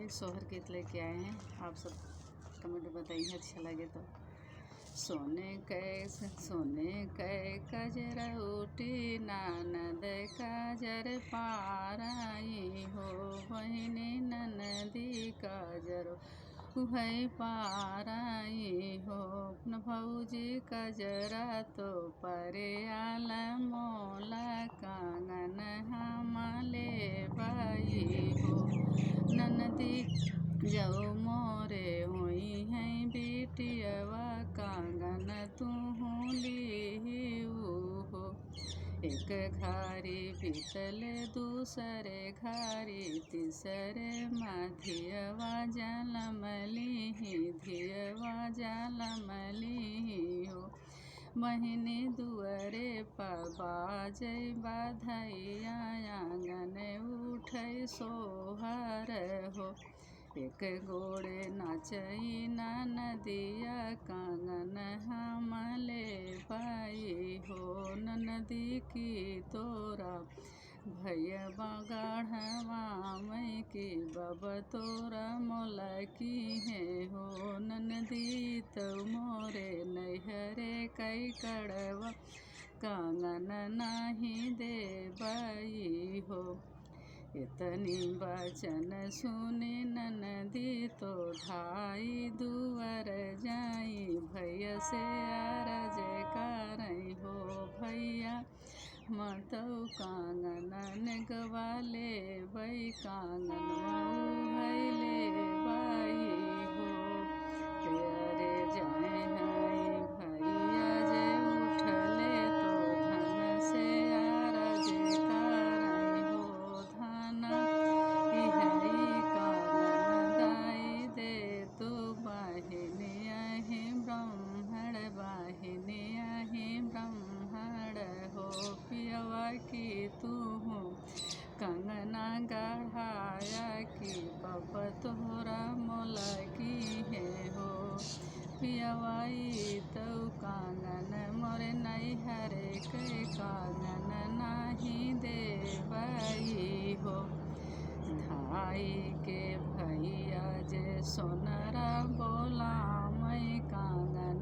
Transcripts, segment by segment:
एक सोहर गीत लेके आए हैं। आप सब कमेंट में बताइए अच्छा लगे तो। सोने कै कजरा उठी ननद काजर पाराई हो, बहिनी ननदी काजर उहै पाराई हो। भौजी कजरा तो परे आल मोला कांगन हमले बाई हो। ननदी जाओ मोरे हुई है बिटियवा कांगन तुहू लिहू हो। एक घारी बीतल दूसरे घारी तीसरे माधियवा जलमली धियवा जलमली हो। बहिनी दुअरे बाजै बधैया आंगन उठै सोहर हो। एक गोड़े नाचई ननदिया कांगन हमले बाई हो। ननदी की तोरा भैया गढ़वा मई की बब तोरा मोला की है हो। ननदी तो मोरे नैहरे कई कड़वा कांगन नहीं दे बाई हो। इतनी वचन सुनी ननदी तो ढाई दुअर जाई भैया से अरज करई हो। भैया मतौ कांगन गवाले बई कांगन भैले बाई हो। प्यारे जाए हैं भैया जे उठले तो धन से अरज करई हो। धन इहई कांगन दाई दे तो बहिनी अहि ब्राह्मण बहिनी अहि ब्राह्मण हो। पियवा की तूहू कंगना गढ़ाया की बब तोहरा मोला की है हो। पियवाई तो कांगन मोरे नैहरे के कांगन नहीं दे बाई हो। धाई के भैया जे सोनरा बोला मई कांगन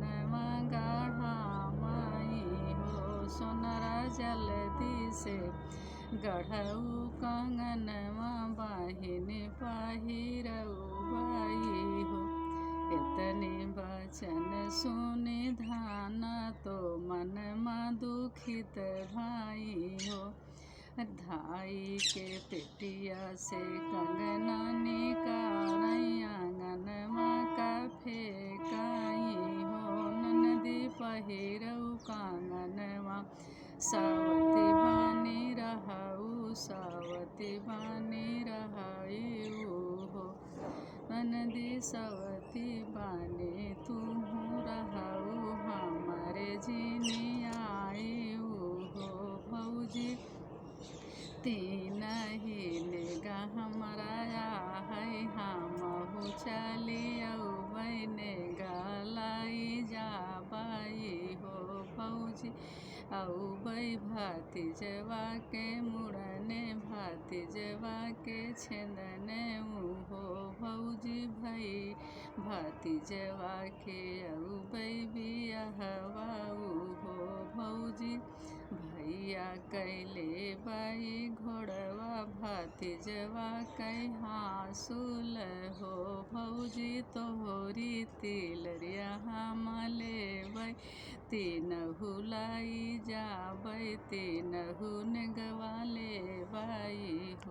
गढ़ामई हो। सोनरा जल्दी से गढ़ऊ कांगन बहिनी पहिरऊ बाई हो। इतनी वचन सुनी धान तो मन दुखित भाई हो। धाई के पेटिया से कंगना निकालई आंगन का फेंकाई हो। ननदी पहिरऊ कांगन सावती बानी रहऊ सावती बानी रहऊ हो। ननदी सावती बानी तुहू रहऊ हमारे जिनी आयु हो। भौजी तीन ही नेगा हमारा है हमहू चली अउबै नेगा लाई जाबाई हो। भौजी अउबै भतीजवा के मुड़ने भतीजवा के छेदने हो। भौजी भई भतीजवा के अउबै बियहवा हो। भौजी भैया कैले बाई घोड़वा भतीजवा कै हासुल हो। भौजी तोहरी तिलरिया हम लेबै तीनहु लाई जाबै तीनहु नेगवा लेबै हो।